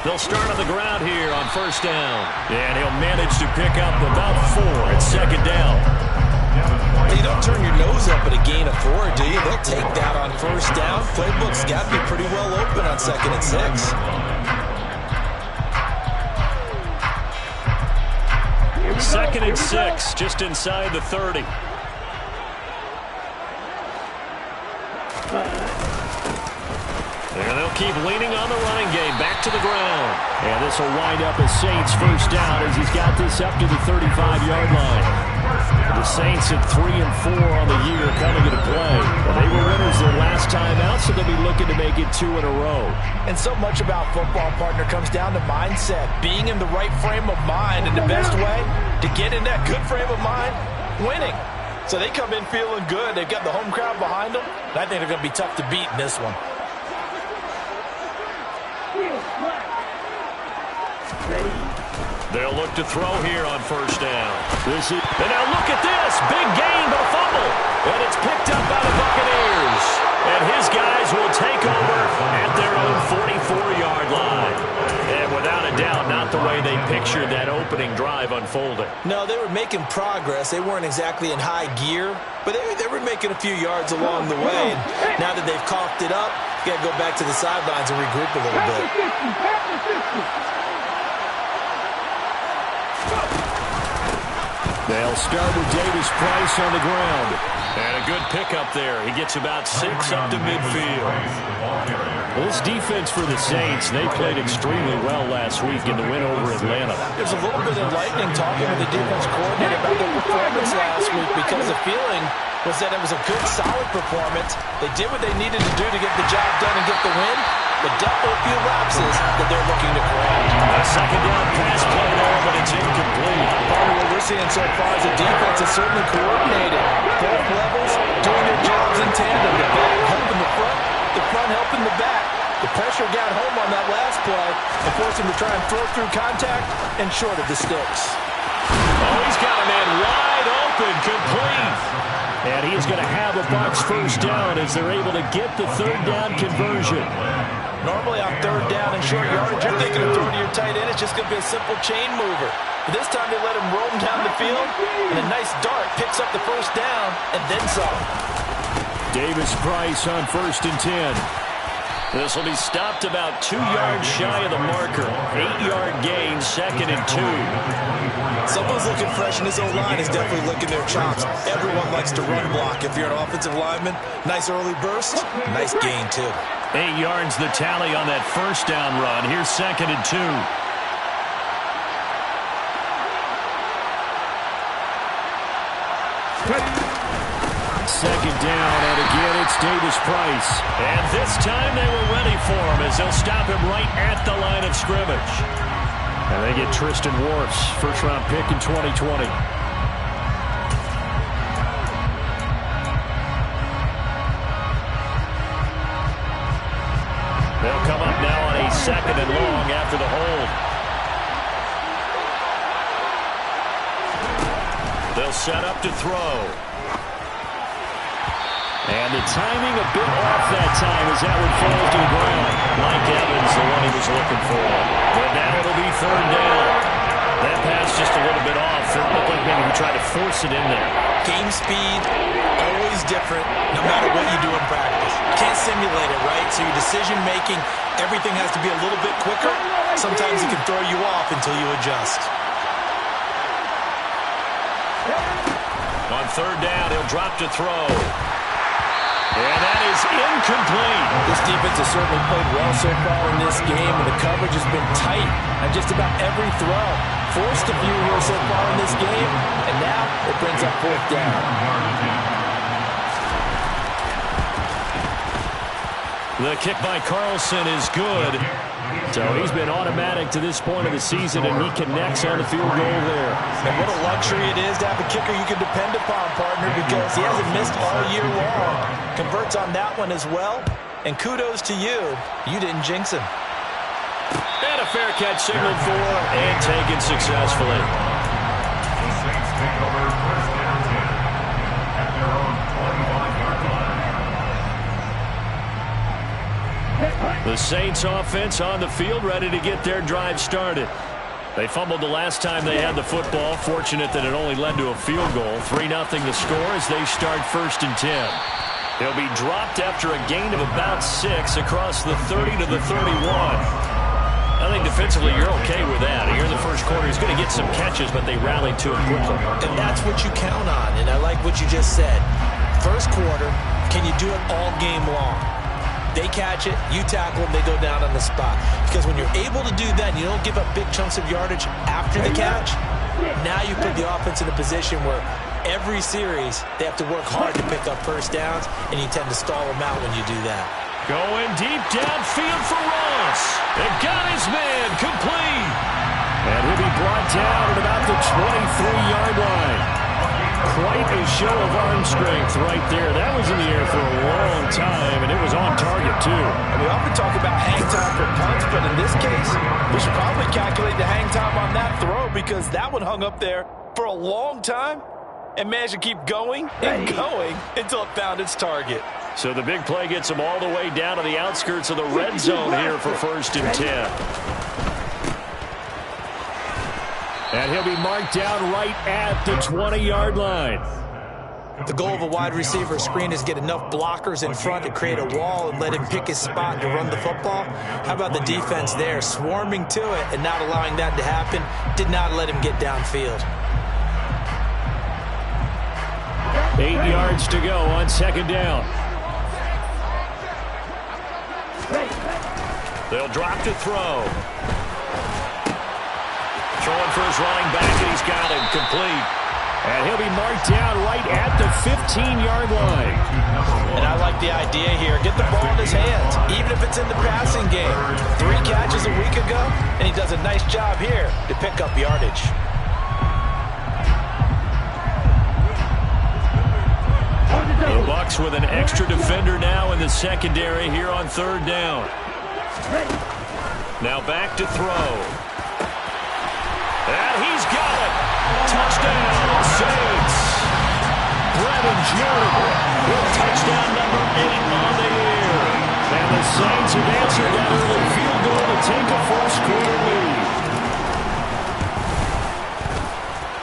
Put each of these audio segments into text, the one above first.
They'll start on the ground here on first down. And he'll manage to pick up about 4 at second down. You don't turn your nose up at a gain of 4, do you? They'll take that on first down. Playbook's got to be pretty well open on 2nd and 6. Second and 6, just inside the 30. And they'll keep leaning on the running game. Back to the ground. And this will wind up as Saints first down as he's got this up to the 35-yard line. The Saints at 3 and 4 on the year coming into play. Well, they were winners their last time out, so they'll be looking to make it 2 in a row. And so much about football, partner, comes down to mindset. Being in the right frame of mind, and the best way to get in that good frame of mind, winning. So they come in feeling good. They've got the home crowd behind them. And I think they're going to be tough to beat in this one. They'll look to throw here on first down. And now look at this. Big gain, but a fumble. And it's picked up by the Buccaneers. And his guys will take over at their own 44-yard line. And without a doubt, not the way they pictured that opening drive unfolding. No, they were making progress. They weren't exactly in high gear, but they were making a few yards along the way. And now that they've coughed it up, you got to go back to the sidelines and regroup a little bit. They'll start with Davis Price on the ground. And a good pickup there. He gets about 6 up to midfield. Well, this defense for the Saints, they played extremely well last week in the win over Atlanta. There's a little bit enlightening talking with the defense coordinator about their performance last week because the feeling was that it was a good, solid performance. They did what they needed to do to get the job done and get the win, but definitely a few lapses that they're looking to correct. A second down pass play there, but it's incomplete. Part of what we're seeing so far is the defense is certainly coordinated. Both levels doing their jobs in tandem. The back helping the front helping the back. The pressure got home on that last play and forced him to try and throw through contact and short of the sticks. Oh, he's got a man wide open, complete. And he's going to have a Bucs first down as they're able to get the third down conversion. Normally on third down and short yardage, you're thinking of throwing to your tight end. It's just going to be a simple chain mover. But this time they let him roam down the field, and a nice dart picks up the first down and then some. Davis Price on 1st and 10. This will be stopped about 2 yards shy of the marker. 8-yard gain, 2nd and 2. Someone's looking fresh, and his O-line is definitely licking their chops. Everyone likes to run block. If you're an offensive lineman, nice early burst, nice gain too. 8 yards the tally on that first down run. Here's 2nd and 2. Second down, and again it's Davis Price. And this time they were ready for him as they'll stop him right at the line of scrimmage. And they get Tristan Wirfs, first-round pick in 2020. They'll come up now on a 2nd and long after the hold. They'll set up to throw. And the timing a bit off that time as that one falls to the ground. Mike Evans, the one he was looking for. But now it'll be third down. That pass just a little bit off. It looked like maybe he tried to force it in there. Game speed, always different, no matter what you do in practice. You can't simulate it, right? So your decision-making, everything has to be a little bit quicker. Sometimes it can throw you off until you adjust. On third down, he'll drop to throw. And that is incomplete. This defense has certainly played well so far in this game, and the coverage has been tight on just about every throw. Forced a few here so far in this game, and now it brings up 4th down. The kick by Carlson is good. So he's been automatic to this point of the season, and he connects on the field goal there. And what a luxury it is to have a kicker you can depend upon, partner, because he hasn't missed all year long. Converts on that one as well, and kudos to you. You didn't jinx him. And a fair catch signaled for and taken successfully. The Saints take over first down 10 at their own 41-yard line. The Saints offense on the field, ready to get their drive started. They fumbled the last time they had the football. Fortunate that it only led to a field goal. 3-0 the score as they start 1st and 10. He'll be dropped after a gain of about 6 across the 30 to the 31. I think defensively you're okay with that. Here in the first quarter, he's going to get some catches, but they rallied to him quickly. And that's what you count on, and I like what you just said. First quarter, can you do it all game long? They catch it, you tackle them, they go down on the spot. Because when you're able to do that, and you don't give up big chunks of yardage after the catch, now you put the offense in a position where every series they have to work hard to pick up first downs, and you tend to stall them out when you do that. Going deep downfield for Ross. It got his man complete. And he'll be brought down at about the 23-yard line. Quite a show of arm strength right there. That was in the air for a long time, and it was on target, too. And we often talk about hang time for punts, but in this case, we should probably calculate the hang time on that throw because that one hung up there for a long time and managed to keep going and going until it found its target. So the big play gets him all the way down to the outskirts of the red zone here for 1st and 10. And he'll be marked down right at the 20-yard line. The goal of a wide receiver screen is get enough blockers in front to create a wall and let him pick his spot to run the football. How about the defense there, swarming to it and not allowing that to happen? Did not let him get downfield. 8 yards to go on 2nd down. They'll drop to throw. Throwing for his running back, and he's got it complete. And he'll be marked down right at the 15-yard line. And I like the idea here. Get the ball in his hands, even if it's in the passing game. 3 catches a week ago, and he does a nice job here to pick up yardage. The Bucs with an extra defender now in the secondary here on 3rd down. Now back to throw. And he's got it. Touchdown, Saints. Brevin Jordan with touchdown number 8 on the year. And the Saints have answered that early field goal to take a first-quarter lead.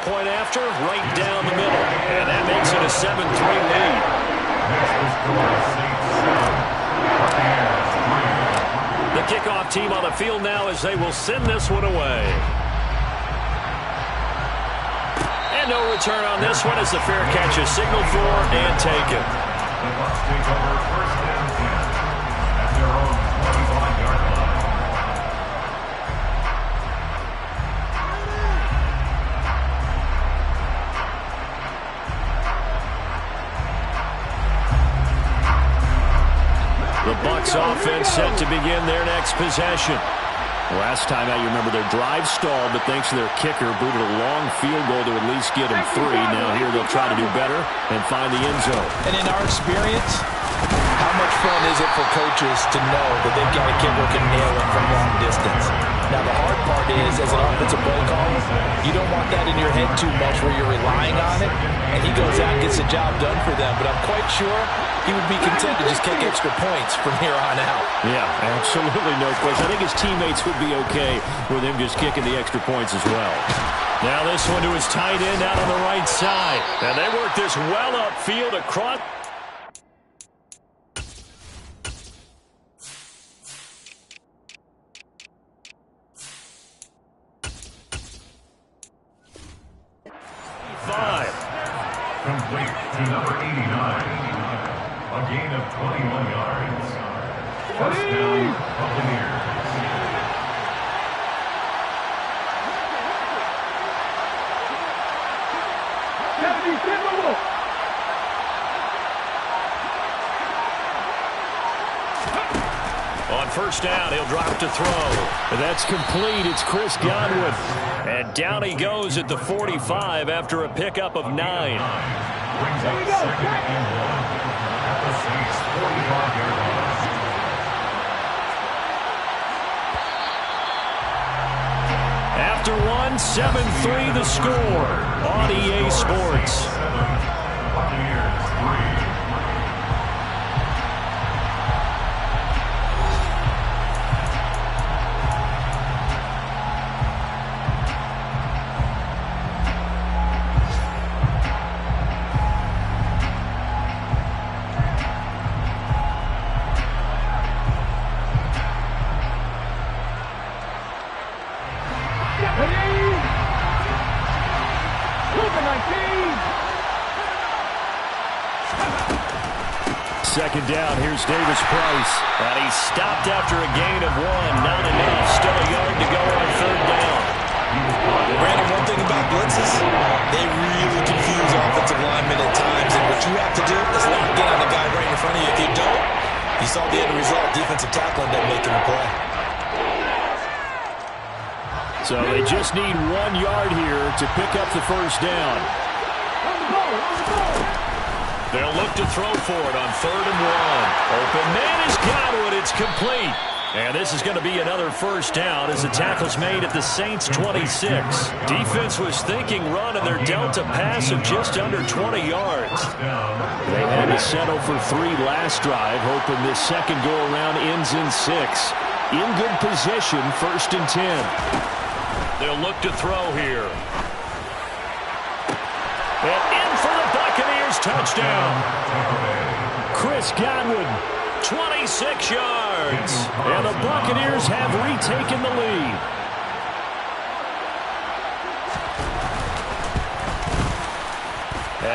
Point after, right down the middle. And that makes it a 7-3 lead. The kickoff team on the field now as they will send this one away. And no return on this one as the fair catch is signaled for and taken. The Bucs take over 1st and 10 at their own 25-yard line. The Bucs offense set to begin their next possession. Last time out, you remember their drive stalled, but thanks to their kicker, booted a long field goal to at least get them 3. Now here they'll try to do better and find the end zone. And in our experience, how much fun is it for coaches to know that they've got a kicker who can nail it from long distance? Now, the hard part is, as an offensive play caller, you don't want that in your head too much where you're relying on it, and he goes out and gets the job done for them. But I'm quite sure he would be content to just kick extra points from here on out. Yeah, absolutely no question. I think his teammates would be okay with him just kicking the extra points as well. Now this one to his tight end out on the right side. And they work this well upfield across. Complete to number 89. A gain of 21 yards. First down, Buccaneers. On 1st down, he'll drop to throw. That's complete. It's Chris Godwin. And down he goes at the 45 after a pickup of 9. Brings up 2nd and 1 at the Saints' 45-yard line. After one, 7-3 the score on EA Sports. Buccaneers 3. second down. Here's Davis Price. And he stopped after a gain of 1. Not enough. Still a yard to go on third down. Brandon, one thing about blitzes, they really confuse offensive linemen at times. And what you have to do is lock in on the guy right in front of you. If you don't, you saw the end result. Defensive tackle ended up making a play. So they just need 1 yard here to pick up the first down. They'll look to throw for it on 3rd and 1. Open man is Godwin. It's complete. And this is going to be another first down as the tackle's made at the Saints' 26. Defense was thinking run, and they're dealt a pass of just under 20 yards. They had to settle for 3 last drive, hoping this second go-around ends in 6. In good position, 1st and 10. They'll look to throw here. And in for the Buccaneers touchdown. Chris Godwin, 26 yards. And the Buccaneers have retaken the lead.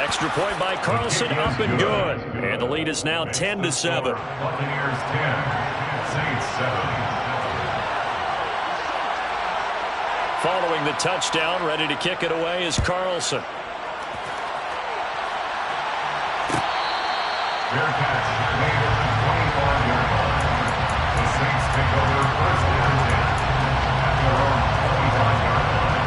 Extra point by Carlson, up and good. And the lead is now 10-7. Buccaneers 10, Saints 7. Following the touchdown, ready to kick it away is Carlson. Fair catch made at the 25-yard line. The Saints take over 1st and 10 at their own 25-yard line.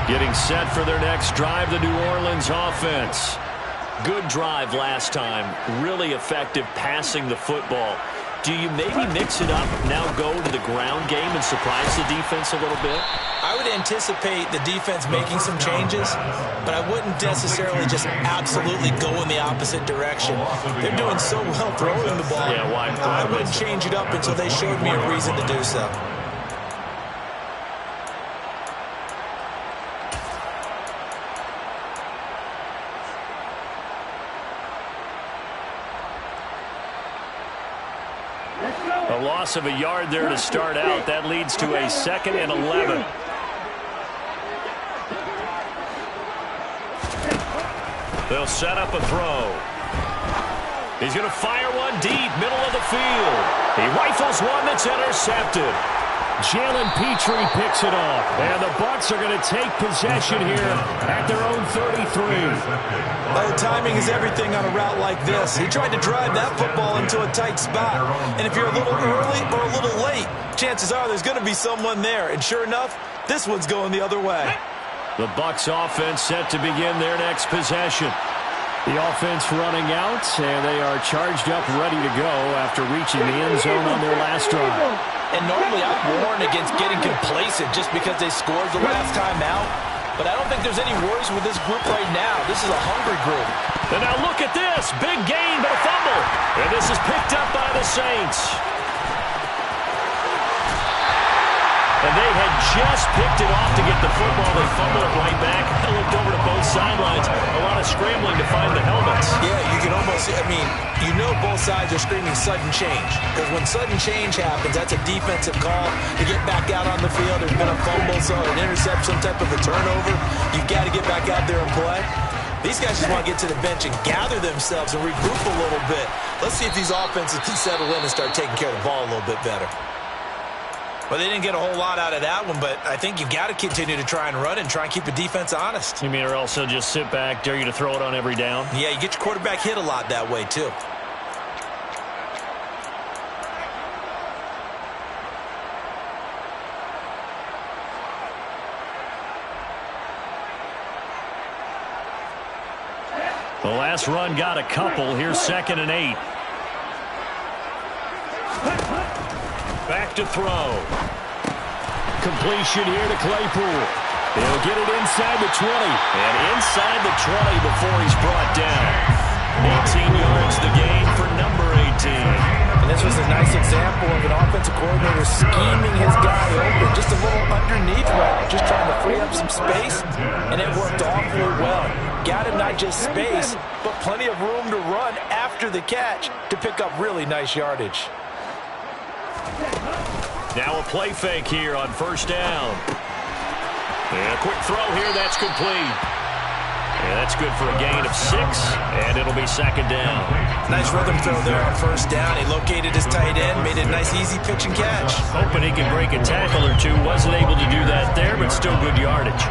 Getting set for their next drive, the New Orleans offense. Good drive last time. Really effective passing the football. Do you maybe mix it up, now go to the ground game and surprise the defense a little bit? I would anticipate the defense making some changes, but I wouldn't necessarily just absolutely go in the opposite direction. They're doing so well throwing the ball. Yeah, why? I wouldn't change it up until they showed me a reason to do so. A loss of a yard there to start out. That leads to a 2nd and 11. They'll set up a throw. He's going to fire one deep, middle of the field. He rifles one that's intercepted. Jalen Petrie picks it off. And the Bucs are going to take possession here at their own 33. Oh, timing is everything on a route like this. He tried to drive that football into a tight spot. And if you're a little early or a little late, chances are there's going to be someone there. And sure enough, this one's going the other way. The Bucs offense set to begin their next possession. The offense running out, and they are charged up, ready to go after reaching the end zone on their last drive. And normally I warn against getting complacent just because they scored the last time out. But I don't think there's any worries with this group right now. This is a hungry group. And now look at this. Big gain, but a fumble. And this is picked up by the Saints. And they had just picked it off to get the football. They fumbled it right back. I looked over to both sidelines. A lot of scrambling to find the helmets. Yeah, you can almost, you know both sides are screaming sudden change. Because when sudden change happens, that's a defensive call to get back out on the field. There's been a fumble, so an interception, some type of a turnover. You've got to get back out there and play. These guys just want to get to the bench and gather themselves and regroup a little bit. Let's see if these offenses can settle in and start taking care of the ball a little bit better. Well, they didn't get a whole lot out of that one, but I think you've got to continue to try and run and try and keep the defense honest. You mean or else they'll just sit back, dare you to throw it on every down? Yeah, you get your quarterback hit a lot that way, too. The last run got a couple. Here's 2nd and 8. Back to throw. Completion here to Claypool. He'll get it inside the 20. And inside the 20 before he's brought down. 18 yards the gain for number 18. And this was a nice example of an offensive coordinator scheming his guy open. Just a little underneath route. Just trying to free up some space. And it worked awfully well. Got him not just space, but plenty of room to run after the catch to pick up really nice yardage. Now a play fake here on first down. And a quick throw here, that's complete. And that's good for a gain of 6, and it'll be second down. Nice rhythm throw there on first down. He located his tight end, made it a nice, easy pitch and catch. Hoping he can break a tackle or two. Wasn't able to do that there, but still good yardage.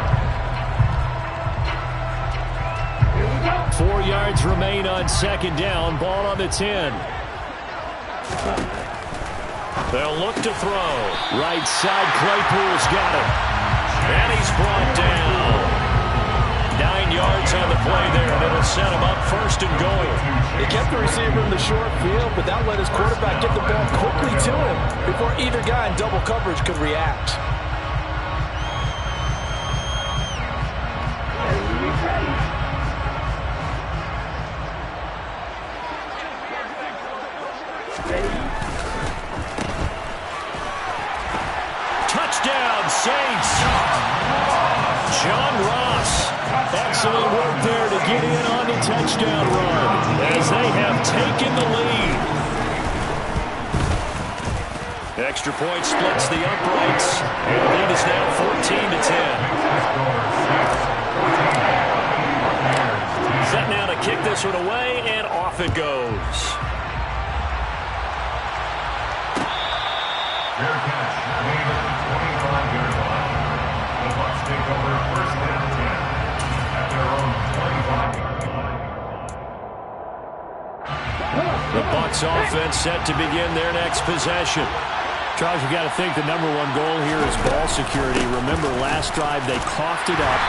4 yards remain on second down. Ball on the 10. They'll look to throw. Right side, Claypool's got him. And he's brought down. 9 yards on the play there, and it'll set him up first and goal. He kept the receiver in the short field, but that let his quarterback get the ball quickly to him before either guy in double coverage could react. Touchdown, Saints! John Ross. Excellent work there to get in on the touchdown run as they have taken the lead. Extra point splits the uprights, and the lead is now 14-10. Set now to kick this one away, and off it goes. Fair catch made at the 25-yard line. The Bucs take over first and 10 at their own 25-yard line. The Bucs offense set to begin their next possession. Charles, you got to think the number one goal here is ball security. Remember, last drive they coughed it up.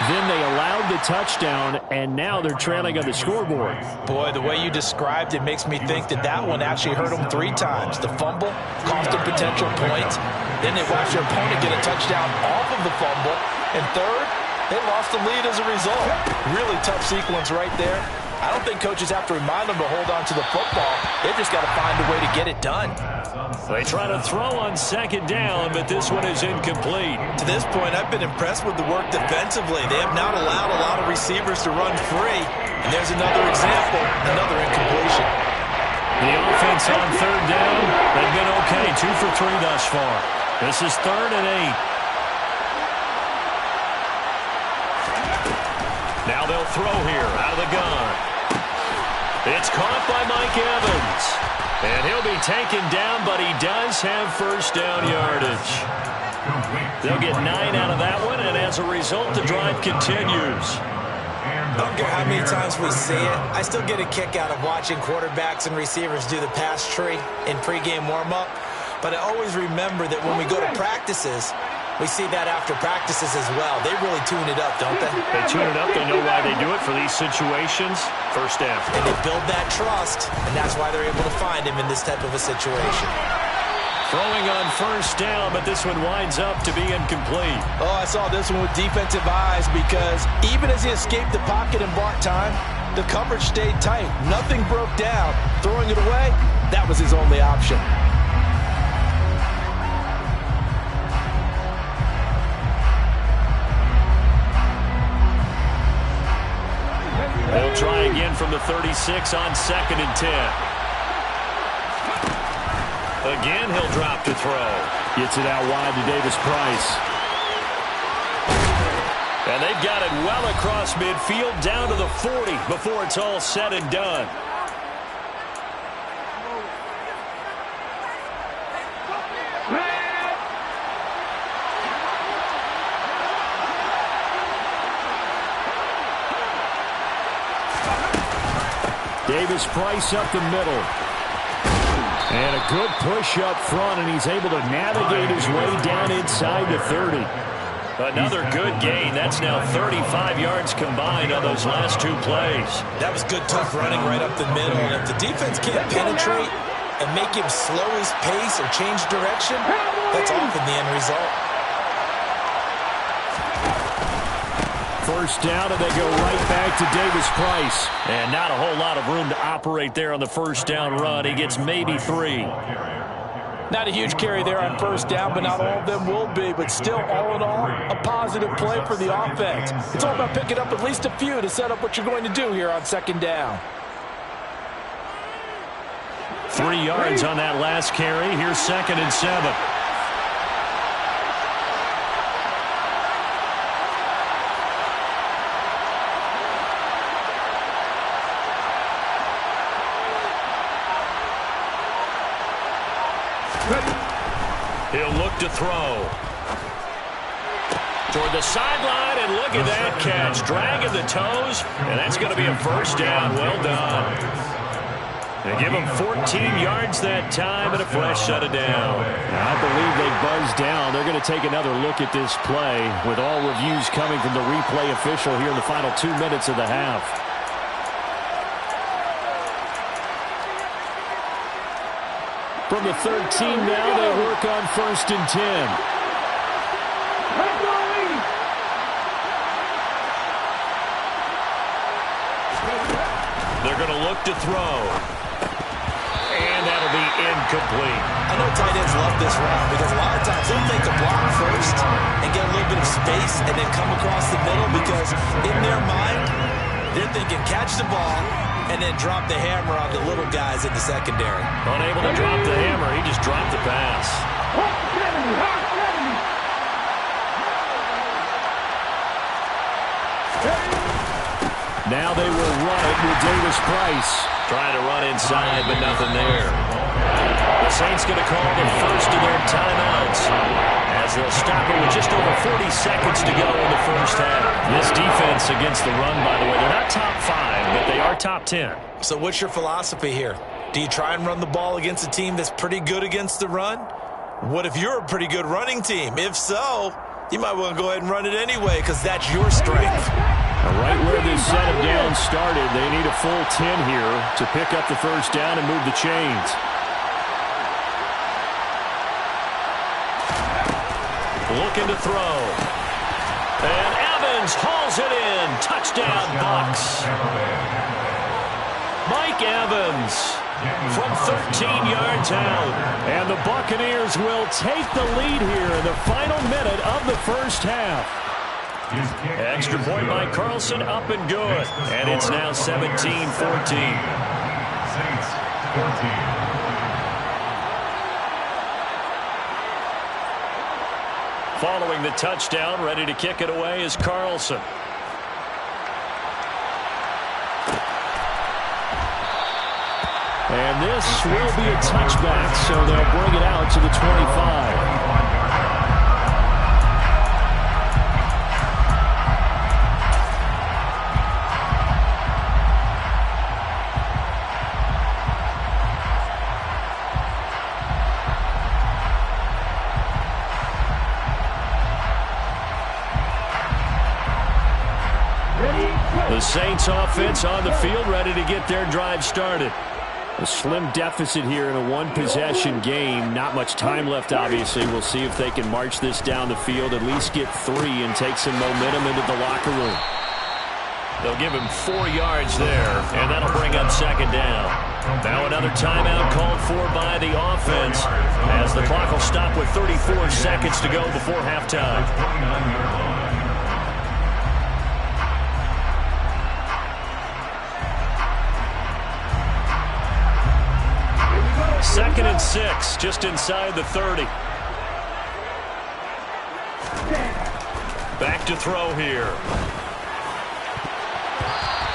Then they allowed the touchdown, and now they're trailing on the scoreboard. Boy, the way you described it makes me think that that one actually hurt them 3 times. The fumble cost them potential points. Then they watched their opponent get a touchdown off of the fumble. And third, they lost the lead as a result. Really tough sequence right there. I don't think coaches have to remind them to hold on to the football. They've just got to find a way to get it done. They try to throw on second down, but this one is incomplete. To this point, I've been impressed with the work defensively. They have not allowed a lot of receivers to run free. And there's another example, another incompletion. The offense on third down, they've been okay, 2 for 3 thus far. This is 3rd and 8. Now they'll throw here out of the gun. It's caught by Mike Evans. And he'll be taken down, but he does have first down yardage. They'll get 9 out of that one, and as a result, the drive continues. I don't care how many times we see it. I still get a kick out of watching quarterbacks and receivers do the pass tree in pregame warm-up. But I always remember that when we go to practices, we see that after practices as well. They really tune it up, don't they? They tune it up. They know why they do it for these situations. First down. And they build that trust, and that's why they're able to find him in this type of a situation. Throwing on first down, but this one winds up to be incomplete. Oh, I saw this one with defensive eyes because even as he escaped the pocket and bought time, the coverage stayed tight. Nothing broke down. Throwing it away, that was his only option. They'll try again from the 36 on 2nd and 10. Again, he'll drop to throw. Gets it out wide to Davis Price. And they've got it well across midfield down to the 40 before it's all said and done. Davis Price up the middle. And a good push up front, and he's able to navigate his way down inside the 30. Another good gain. That's now 35 yards combined on those last 2 plays. That was good, tough running right up the middle. And if the defense can't penetrate and make him slow his pace or change direction, that's often the end result. First down, and they go right back to Davis Price. And not a whole lot of room to operate there on the first down run. He gets maybe 3. Not a huge carry there on first down, but not all of them will be. But still, all in all, a positive play for the offense. It's all about picking up at least a few to set up what you're going to do here on second down. 3 yards on that last carry. Here's 2nd and 7. to throw. Toward the sideline, and look at that catch. Dragging the toes, and that's going to be a first down. Well done. They give him 14 yards that time and a fresh set of down. I believe they buzzed down. They're going to take another look at this play with all reviews coming from the replay official here in the final 2 minutes of the half. From the 13 now, they work on 1st and 10. They're going to look to throw. And that'll be incomplete. I know tight ends love this route because a lot of times they'll take a block first and get a little bit of space and then come across the middle because in their mind, they're thinking catch the ball and then drop the hammer on the little guys in the secondary. Unable to drop the hammer, he just dropped the pass. Now they will run it with Davis Price. Trying to run inside, but nothing there. The Saints going to call the first of their timeouts as they'll stop it with just over 40 seconds to go in the first half. This defense against the run, by the way, they're not top 5, but they are top 10. So what's your philosophy here? Do you try and run the ball against a team that's pretty good against the run? What if you're a pretty good running team? If so, you might want to go ahead and run it anyway because that's your strength. Right where this set of downs started, they need a full 10 here to pick up the first down and move the chains. Looking to throw. And Evans hauls it in. Touchdown, Bucs. Mike Evans from 13 yards out. And the Buccaneers will take the lead here in the final minute of the first half. Extra point by Carlson, up and good. And it's now 17-14. Saints 14. Following the touchdown, ready to kick it away is Carlson. And this will be a touchback, so they'll bring it out to the 25. The Saints offense on the field, ready to get their drive started. A slim deficit here in a one-possession game. Not much time left, obviously. We'll see if they can march this down the field, at least get 3 and take some momentum into the locker room. They'll give him 4 yards there, and that'll bring up second down. Now another timeout called for by the offense as the clock will stop with 34 seconds to go before halftime. 29-yard line. 2nd and 6, just inside the 30. Back to throw here.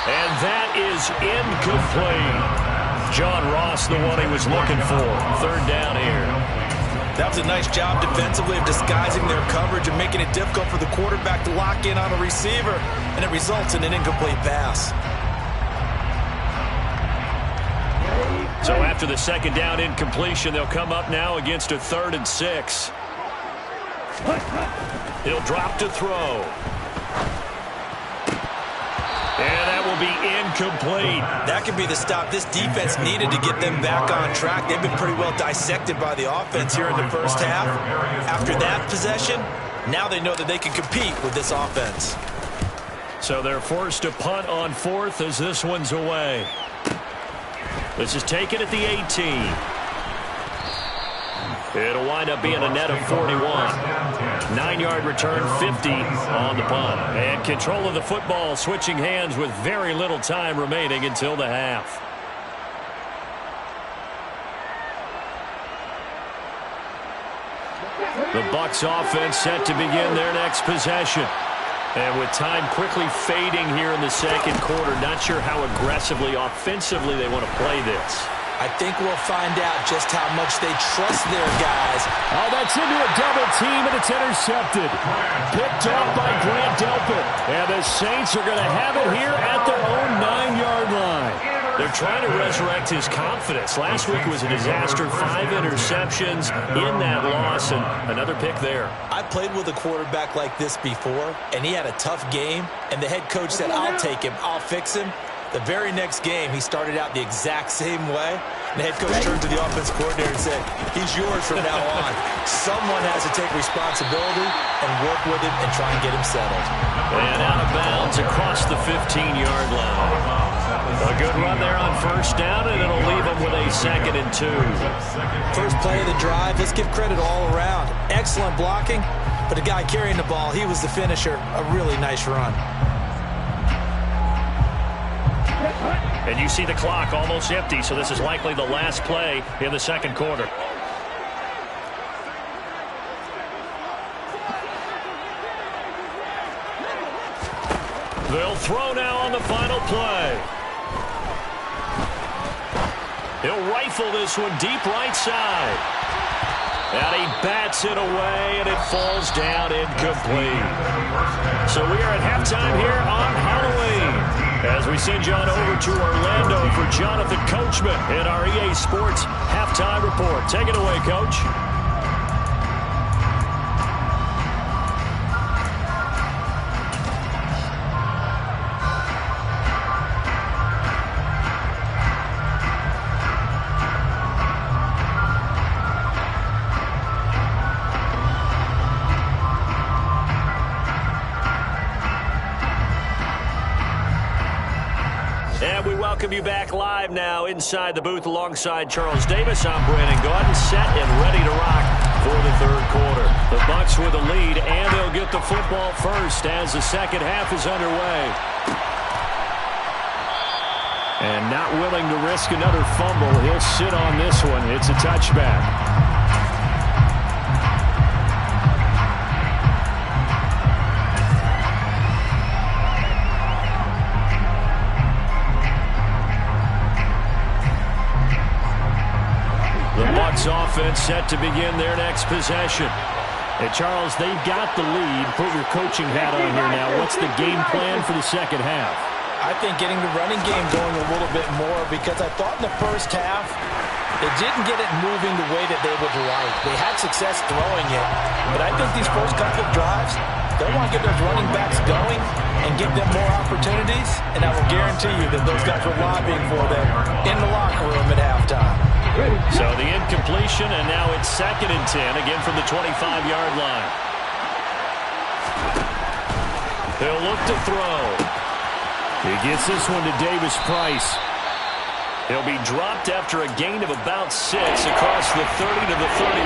And that is incomplete. John Ross, the one he was looking for. 3rd down here. That was a nice job defensively of disguising their coverage and making it difficult for the quarterback to lock in on a receiver, and it results in an incomplete pass. So after the 2nd down incompletion, they'll come up now against a 3rd and 6. He'll drop to throw. And that will be incomplete. That could be the stop this defense needed to get them back on track. They've been pretty well dissected by the offense here in the first half. After that possession, now they know that they can compete with this offense. So they're forced to punt on 4th as this one's away. This is taken at the 18. It'll wind up being a net of 41. 9-yard return, 50 on the punt. And control of the football switching hands with very little time remaining until the half. The Bucs offense set to begin their next possession. And with time quickly fading here in the 2nd quarter, not sure how aggressively, offensively they want to play this. I think we'll find out just how much they trust their guys. Oh, that's into a double team, and it's intercepted. Picked off by Grant Delpit. And the Saints are going to have it here at their own 9-yard line. They're trying to resurrect his confidence. Last week was a disaster. 5 interceptions in that loss, and another pick there. I played with a quarterback like this before, and he had a tough game, and the head coach said, I'll take him, I'll fix him. The very next game, he started out the exact same way. And the head coach turned to the offense coordinator and said, he's yours from now on. Someone has to take responsibility and work with him and try and get him settled. And out of bounds across the 15-yard line. A good run there on first down, and it'll leave them with a 2nd and 2. First play of the drive, let's give credit all around. Excellent blocking, but the guy carrying the ball, he was the finisher. A really nice run. And you see the clock almost empty, so this is likely the last play in the second quarter. They'll throw now on the final play. He'll rifle this one deep right side. And he bats it away, and it falls down incomplete. So we are at halftime here on Halloween, as we send you on over to Orlando for Jonathan Coachman in our EA Sports Halftime Report. Take it away, Coach. Welcome you back live now inside the booth alongside Charles Davis. I'm Brandon Gaudin, set and ready to rock for the third quarter. The Bucs with the lead, and they'll get the football first as the second half is underway. And not willing to risk another fumble, he'll sit on this one. It's a touchback. Offense set to begin their next possession. Hey, Charles, they've got the lead. Put your coaching hat on here now. What's the game plan for the second half? I think getting the running game going a little bit more, because I thought in the first half they didn't get it moving the way that they would like. They had success throwing it, but I think these first couple of drives, they want to get those running backs going and give them more opportunities, and I will guarantee you that those guys were lobbying for them in the locker room at halftime. So the incompletion, and now it's 2nd and 10, again from the 25-yard line. He'll look to throw. He gets this one to Davis Price. He'll be dropped after a gain of about 6 across the 30 to the 31.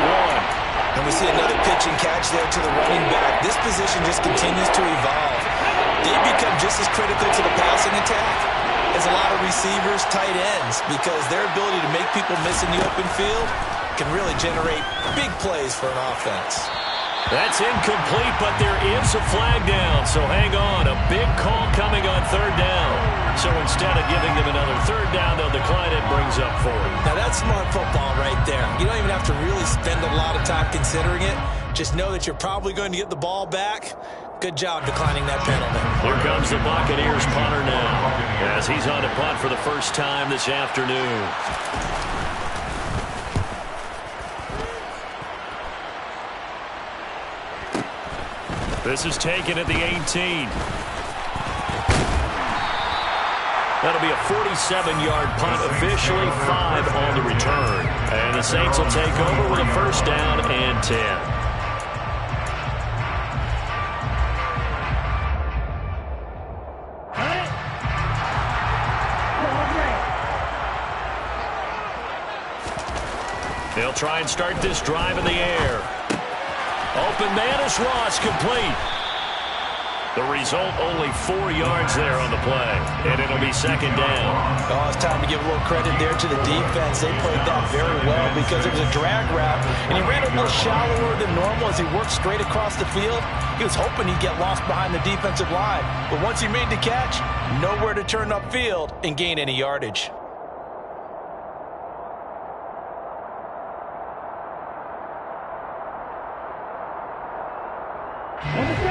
And we see another pitch and catch there to the running back. This position just continues to evolve. They become just as critical to the passing attack as a lot of receivers, tight ends, because their ability to make people miss in the open field can really generate big plays for an offense. That's incomplete, but there is a flag down, so hang on. A big call coming on third down. So instead of giving them another third down, they'll decline it, brings up 4. Now that's smart football right there. You don't even have to really spend a lot of time considering it. Just know that you're probably going to get the ball back. Good job declining that penalty. Here comes the Buccaneers punter now, as he's on a punt for the first time this afternoon. This is taken at the 18. That'll be a 47-yard punt, officially 5 on the return. And the Saints will take over with a first down and 10. They'll try and start this drive in the air. Open man is Ross, complete. The result, only 4 yards there on the play, and it'll be 2nd down. Oh, it's time to give a little credit there to the defense. They played that very well because it was a drag route, and he ran a little shallower than normal as he worked straight across the field. He was hoping he'd get lost behind the defensive line, but once he made the catch, nowhere to turn upfield and gain any yardage.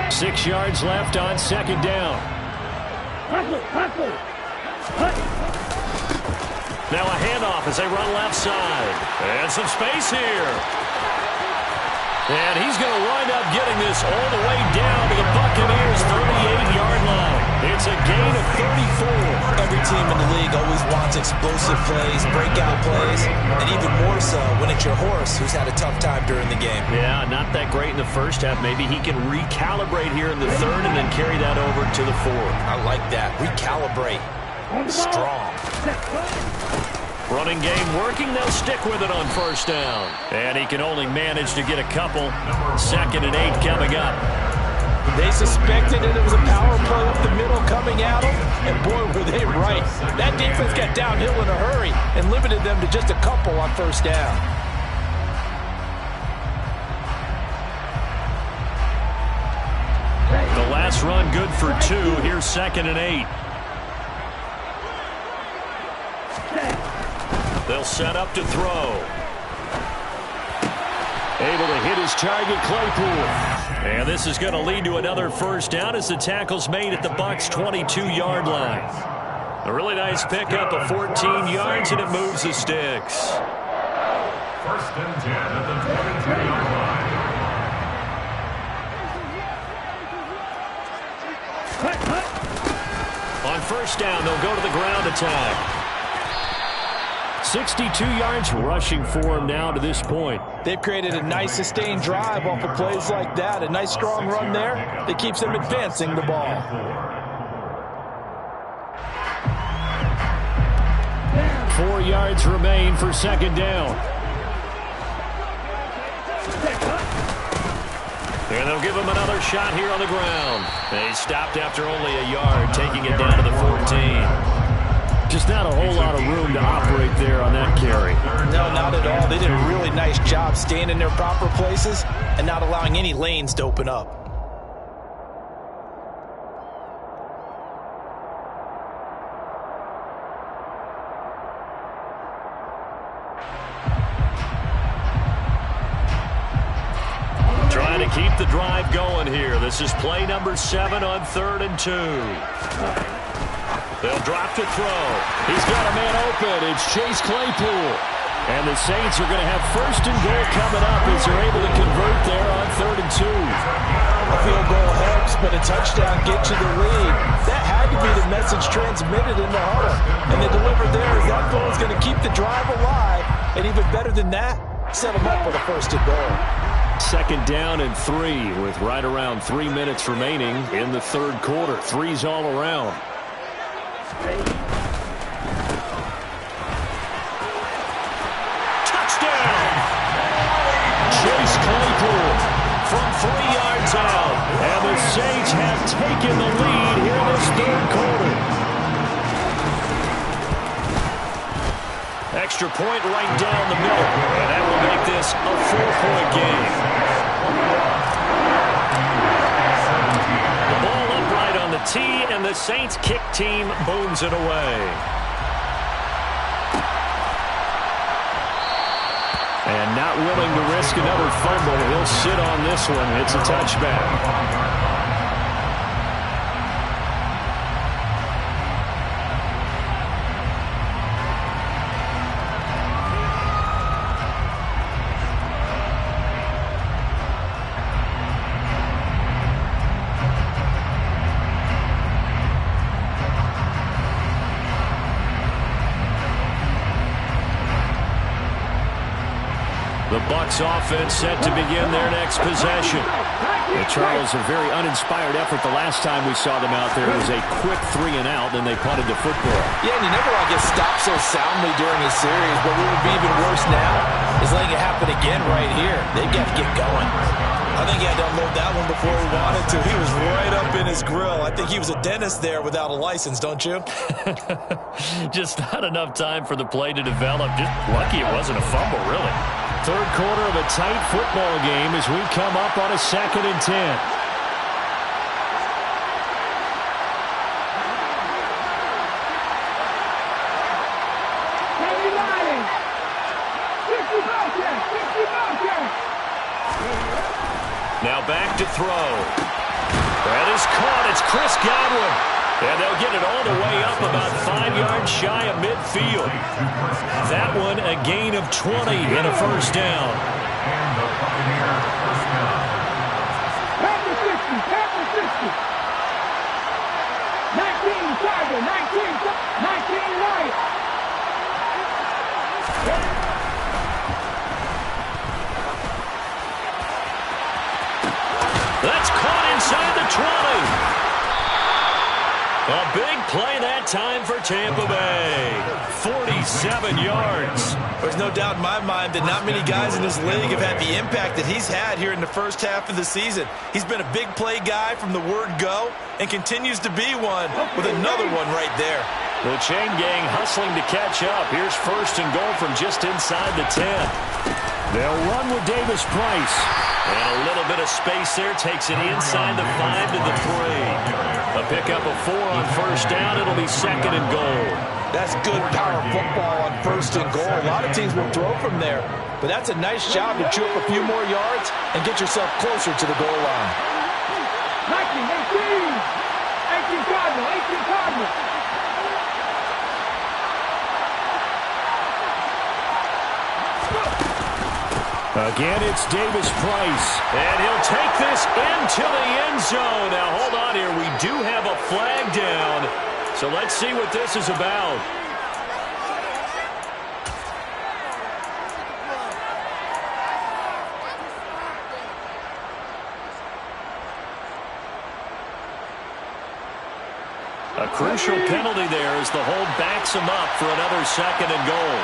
6 yards left on second down. Now a handoff as they run left side. And some space here. And he's going to wind up getting this all the way down to the Buccaneers' 38-yard line. It's a gain of 34. Every team in the league always wants explosive plays, breakout plays, and even more so when it's your horse who's had a tough time during the game. Yeah, not that great in the first half. Maybe he can recalibrate here in the third and then carry that over to the fourth. I like that. Recalibrate. Strong. Running game working. They'll stick with it on first down. And he can only manage to get a couple. 2nd and 8 coming up. They suspected that it was a power play up the middle coming at them, and boy, were they right. That defense got downhill in a hurry and limited them to just a couple on first down. The last run good for 2. Here's 2nd and 8. They'll set up to throw. Able to hit his target, Claypool. And this is going to lead to another first down as the tackle's made at the Bucs' 22-yard line. A really nice pickup of 14 yards, and it moves the sticks. 1st and 10 at the 22-yard line. On first down, they'll go to the ground attack. 62 yards rushing for him now to this point. They've created a nice sustained drive off of plays like that. A nice strong run there that keeps them advancing the ball. 4 yards remain for second down. And they'll give him another shot here on the ground. They stopped after only a yard, taking it down to the 14. Just not a whole lot of room to operate there on that carry. No, not at all. They did a really nice job staying in their proper places and not allowing any lanes to open up. Trying to keep the drive going here. This is play number 7 on 3rd and 2. They'll drop to throw. He's got a man open. It's Chase Claypool. And the Saints are going to have 1st and goal coming up as they're able to convert there on 3rd and 2. A field goal helps, but a touchdown gets you the lead. That had to be the message transmitted in the huddle. And they delivered there as that goal is going to keep the drive alive. And even better than that, set them up with a 1st and goal. 2nd down and 3 with right around 3 minutes remaining in the 3rd quarter. 3's all around. Touchdown! Chase Claypool from 3 yards out. And the Saints have taken the lead here in this 3rd quarter. Extra point right down the middle. And that will make this a 4-point game. The ball upright on the tee, and the Saints kick team booms it away. And not willing to risk another fumble. He'll sit on this one. It's a touchback. The Bucs offense set to begin their next possession. The Chargers, a very uninspired effort the last time we saw them out there. It was a quick 3 and out, then they punted the football. Yeah, and you never want to get stopped so soundly during a series, but what would be even worse now is letting it happen again right here. They've got to get going. I think he had to unload that one before he wanted to. He was right up in his grill. I think he was a dentist there without a license, don't you? Just not enough time for the play to develop. Just lucky it wasn't a fumble, really. 3rd quarter of a tight football game as we come up on a 2nd and 10. Now back to throw. That is caught. It's Chris Godwin. And they'll get it all the way up about 5 yards shy of midfield. That one a gain of 20 and a first down. And the Buccaneer first down. Pass the 60, pass the 60. 19 Tiger, 19 right. That's caught inside the 20. A big play that time for Tampa Bay. 47 yards. There's no doubt in my mind that not many guys in this league have had the impact that he's had here in the first half of the season. He's been a big play guy from the word go and continues to be one with another one right there. The chain gang hustling to catch up. Here's first and goal from just inside the 10. They'll run with Davis Price. And a little bit of space there takes it inside the 5 to the 3. A pickup of 4 on first down. It'll be second and goal. That's good power football on first and goal. A lot of teams will throw from there, but that's a nice job to chew up a few more yards and get yourself closer to the goal line. 18 Cardinal. Again, it's Davis Price. And he'll take this into the end zone. Now, hold on here. We do have a flag down. So let's see what this is about. A crucial penalty there as the hold backs him up for another second and goal.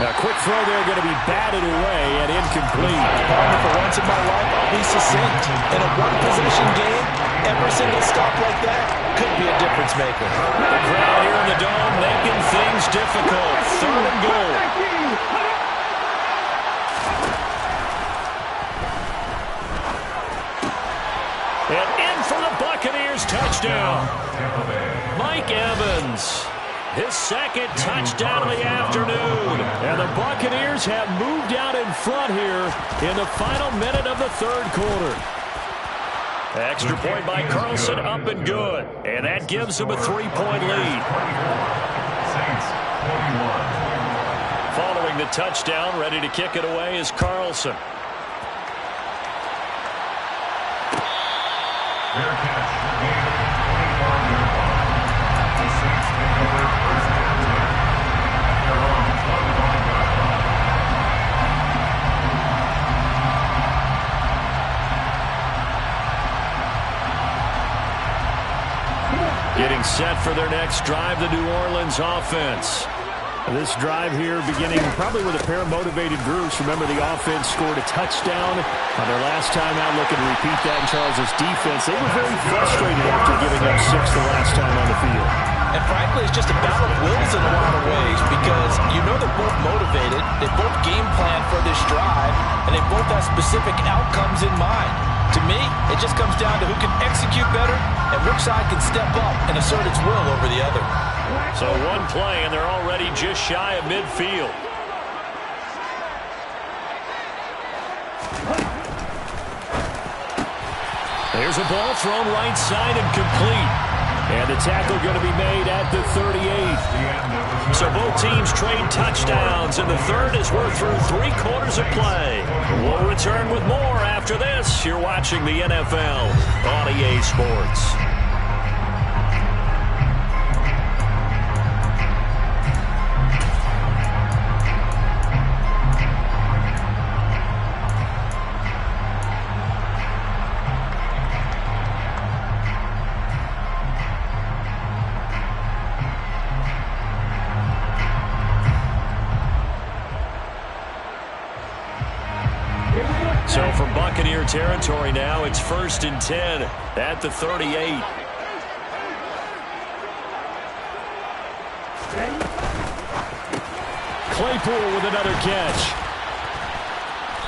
A quick throw there going to be batted away and incomplete. For once in my life, I'll be succinct. In a one-possession game, every single stop like that could be a difference maker. The crowd here in the Dome making things difficult. Third and goal. And in for the Buccaneers touchdown. Mike Evans. His second touchdown of the afternoon. And the Buccaneers have moved out in front here in the final minute of the third quarter. Extra point by Carlson, up and good. And that gives them a 3-point lead. Saints, 41. Following the touchdown, ready to kick it away is Carlson. Fair catch, gain of 24-yard line. The Saints take over first and 10 at their own 25-yard line. Getting set for their next drive, the New Orleans offense. This drive here beginning probably with a pair of motivated groups. Remember, the offense scored a touchdown on their last time out, looking to repeat that in Charles' defense. They were very frustrated after giving up 6 the last time on the field. And frankly, it's just a battle of wills in a lot of ways because you know they're both motivated, they both game plan for this drive, and they both have specific outcomes in mind. To me, it just comes down to who can execute better and which side can step up and assert its will over the other. So one play, and they're already just shy of midfield. There's a ball thrown right side and complete. And the tackle going to be made at the 38. So both teams trade touchdowns, and the third as we're through 3 quarters of play. We'll return with more after this. You're watching the NFL on EA Sports. So from Buccaneer territory now, it's 1st and 10 at the 38. Claypool with another catch.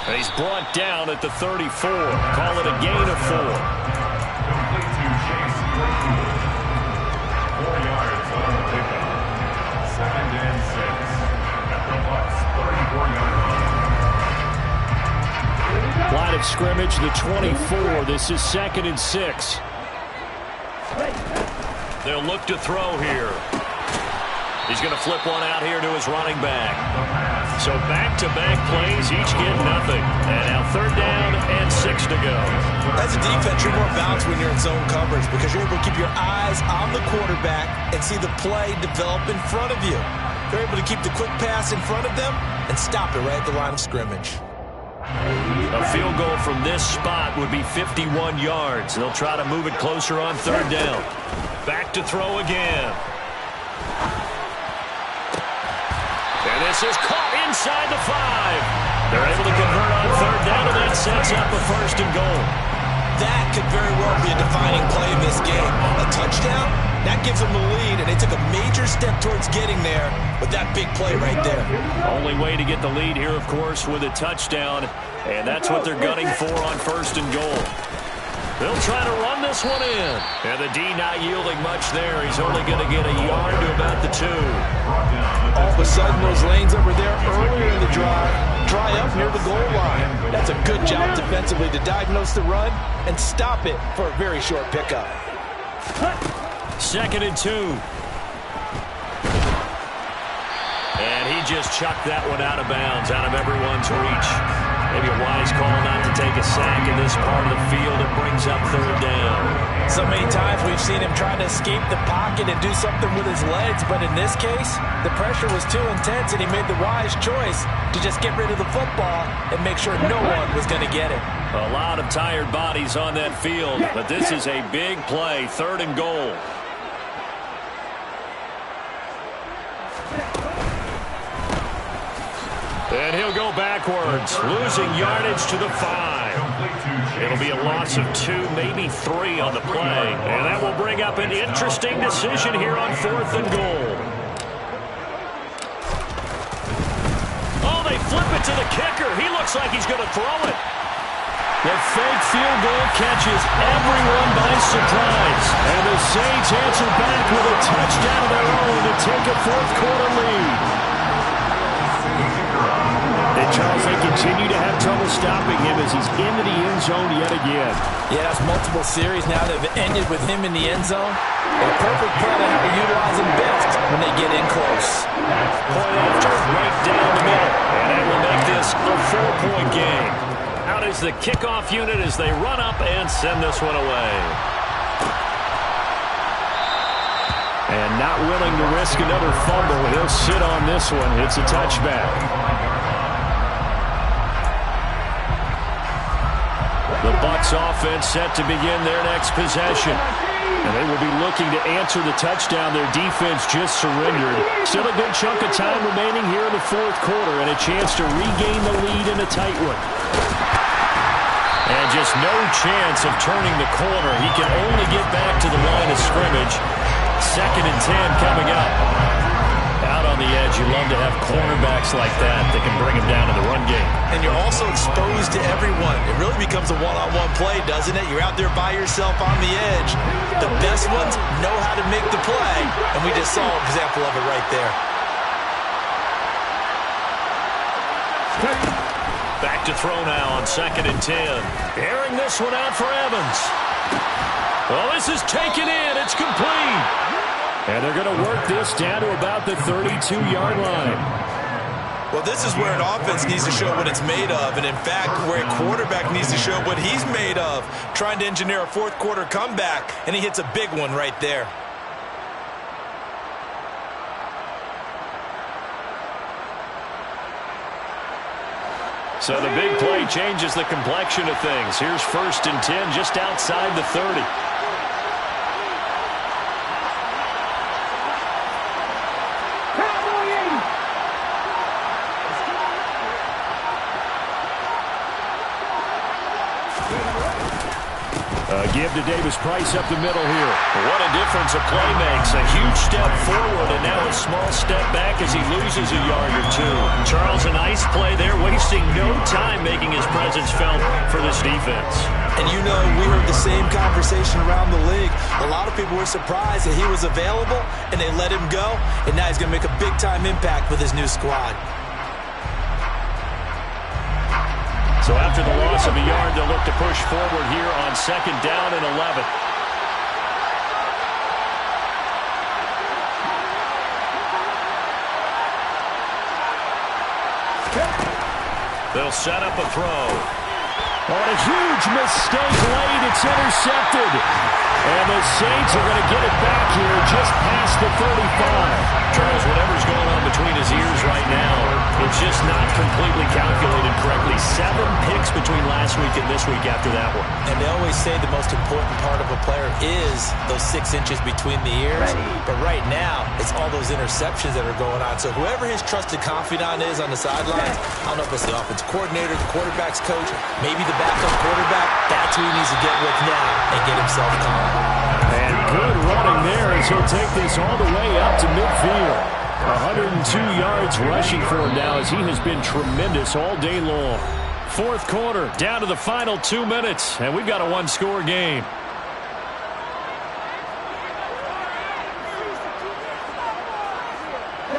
And he's brought down at the 34. Call it a gain of 4. scrimmage, the 24. This is 2nd and 6. They'll look to throw here. He's going to flip one out here to his running back. So back-to-back plays, each get nothing. And now 3rd down and 6 to go. As a defense, you're more balanced when you're in zone coverage because you're able to keep your eyes on the quarterback and see the play develop in front of you. They're able to keep the quick pass in front of them and stop it right at the line of scrimmage. A field goal from this spot would be 51 yards. They'll try to move it closer on 3rd down. Back to throw again. And this is caught inside the 5. They're able to convert on 3rd down, and that sets up a 1st and goal. That could very well be a defining play in this game. A touchdown, that gives them the lead, and they took a major step towards getting there with that big play right there. Only way to get the lead here, of course, with a touchdown, and that's what they're gunning for on 1st and goal. They'll try to run this one in. And the D not yielding much there. He's only going to get a yard to about the 2. All of a sudden, those lanes over there earlier in the drive dry up near the goal line. That's a good job defensively to diagnose the run and stop it for a very short pickup. 2nd and 2. And he just chucked that one out of bounds, out of everyone's reach. Maybe a wise call not to take a sack in this part of the field. It brings up 3rd down. So many times we've seen him trying to escape the pocket and do something with his legs, but in this case, the pressure was too intense and he made the wise choice to just get rid of the football and make sure no one was going to get it. A lot of tired bodies on that field, but this is a big play, 3rd and goal. And he'll go backwards, losing yardage to the 5. It'll be a loss of 2, maybe 3 on the play. And that will bring up an interesting decision here on 4th and goal. Oh, they flip it to the kicker. He looks like he's going to throw it. The fake field goal catches everyone by surprise. And the Saints answer back with a touchdown of their own to take a 4th quarter lead. And Charles, they continue to have trouble stopping him as he's into the end zone yet again. Yeah, that's multiple series now that have ended with him in the end zone. A perfect play to how to utilize him best when they get in close. Point after, right down the middle. And that will make this a 4-point game. Out is the kickoff unit as they run up and send this one away. And not willing to risk another fumble. He'll sit on this one. It's a touchback. The Bucs offense set to begin their next possession. And they will be looking to answer the touchdown their defense just surrendered. Still a good chunk of time remaining here in the 4th quarter and a chance to regain the lead in a tight one. And just no chance of turning the corner. He can only get back to the line of scrimmage. 2nd and 10 coming up. Out on the edge, you love to have cornerbacks like that can bring him down in the run game. And you're also exposed to everyone. It really becomes a one-on-one play, doesn't it? You're out there by yourself on the edge. The best ones know how to make the play, and we just saw an example of it right there. Back to throw now on 2nd and 10. Airing this one out for Evans. Well, this is taken in. It's complete. And they're going to work this down to about the 32-yard line. Well, this is where an offense needs to show what it's made of, and in fact, where a quarterback needs to show what he's made of, trying to engineer a 4th quarter comeback, and he hits a big one right there. So the big play changes the complexion of things. Here's 1st and 10 just outside the 30. Give to Davis Price up the middle here. What a difference a play makes. A huge step forward and now a small step back as he loses a yard or 2. Charles, a nice play there, wasting no time making his presence felt for this defense. And you know, we heard the same conversation around the league. A lot of people were surprised that he was available and they let him go. And now he's going to make a big-time impact with his new squad. So after the loss of a yard, they'll look to push forward here on 2nd down and 11. They'll set up a throw. On a huge mistake late, it's intercepted. And the Saints are going to get it back here just past the 35. Charles, whatever's going on between his ears right now, it's just not completely calculated correctly. 7 picks between last week and this week after that one. And they always say the most important part of a player is those 6 inches between the ears. But right now, it's all those interceptions that are going on. So whoever his trusted confidant is on the sidelines, I don't know if it's the offensive coordinator, the quarterback's coach, maybe the backup quarterback, that's who he needs to get with now and get himself calm. And good running there as he'll take this all the way up to midfield. 102 yards rushing for him now as he has been tremendous all day long. 4th quarter, down to the final 2 minutes, and we've got a 1-score game.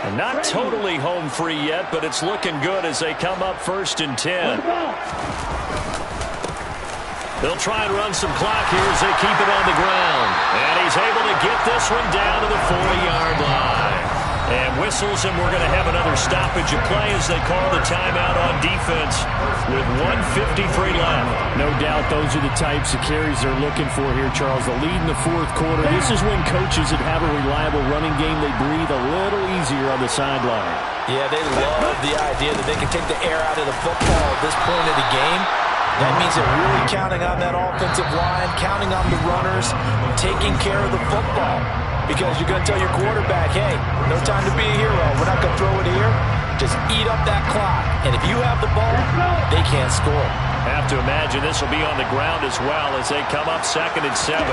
And not totally home free yet, but it's looking good as they come up 1st and 10. They'll try and run some clock here as they keep it on the ground. And he's able to get this one down to the 40-yard line. And whistles, and we're going to have another stoppage of play as they call the timeout on defense with 1:53 left. No doubt those are the types of carries they're looking for here, Charles. The lead in the 4th quarter. This is when coaches that have a reliable running game, they breathe a little easier on the sideline. Yeah, they love the idea that they can take the air out of the football at this point of the game. That means they're really counting on that offensive line, counting on the runners, taking care of the football. Because you're going to tell your quarterback, hey, no time to be a hero. We're not going to throw it here. Just eat up that clock. And if you have the ball, they can't score. Have to imagine this will be on the ground as well as they come up 2nd and 7.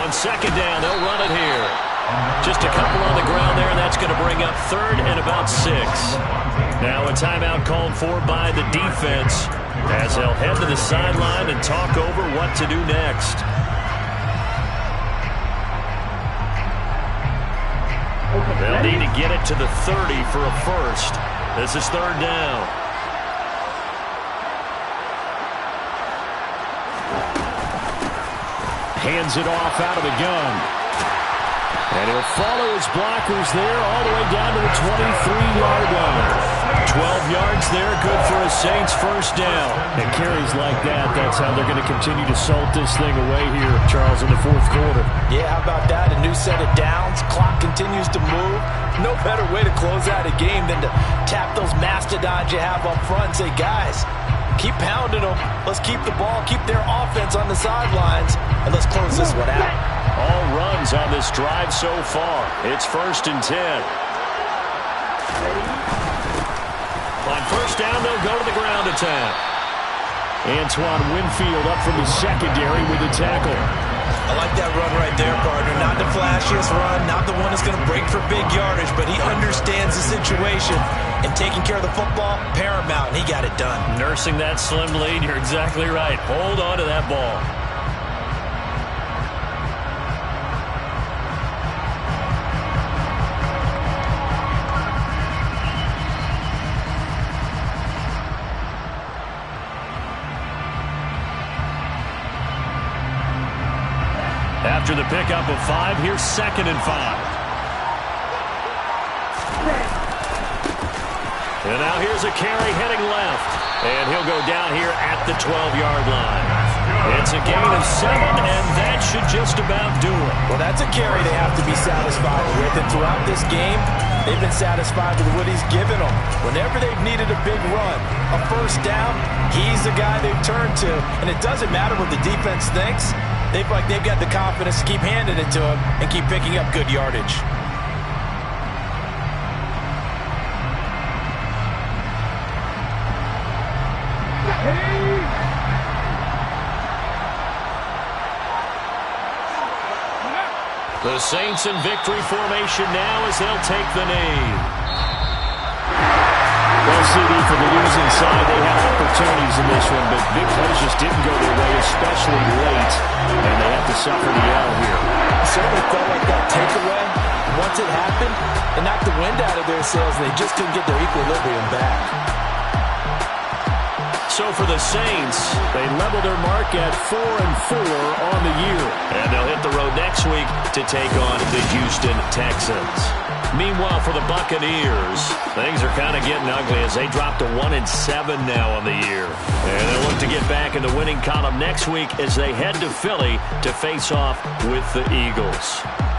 On 2nd down, they'll run it here. Just a couple on the ground there, and that's going to bring up 3rd and about 6. Now a timeout called for by the defense as they'll head to the sideline and talk over what to do next. They'll need to get it to the 30 for a first. This is 3rd down. Hands it off out of the gun. And he'll follow his blockers there all the way down to the 23-yard line. 12 yards there, good for a Saints first down. And carries like that, that's how they're going to continue to salt this thing away here, Charles, in the 4th quarter. Yeah, how about that? A new set of downs. Clock continues to move. No better way to close out a game than to tap those mastodons you have up front and say, guys, keep pounding them. Let's keep the ball, keep their offense on the sidelines, and let's close this one out. All runs on this drive so far. It's 1st and 10. On 1st down, they'll go to the ground attack. Antoine Winfield up from the secondary with a tackle. I like that run right there, partner. Not the flashiest run, not the one that's going to break for big yardage, but he understands the situation, and taking care of the football, paramount, and he got it done. Nursing that slim lead, you're exactly right. Hold on to that ball. After the pickup of 5, here's 2nd and 5. And now here's a carry heading left. And he'll go down here at the 12-yard line. It's a gain of 7, and that should just about do it. Well, that's a carry they have to be satisfied with. And throughout this game, they've been satisfied with what he's given them. Whenever they've needed a big run, a first down, he's the guy they've turned to. And it doesn't matter what the defense thinks. They've got the confidence to keep handing it to him and keep picking up good yardage. The Saints in victory formation now as they'll take the knee. Well, CD, for the losing side, they had opportunities in this one, but big plays just didn't go their way, especially late, and they have to suffer the L here. It certainly felt like that takeaway. Once it happened, it knocked the wind out of their sails, and they just couldn't get their equilibrium back. So for the Saints, They level their mark at 4-4 on the year. and they'll hit the road next week to take on the Houston Texans. Meanwhile, for the Buccaneers, things are kind of getting ugly as they drop to 1-7 now on the year. And they'll look to get back in the winning column next week as they head to Philly to face off with the Eagles.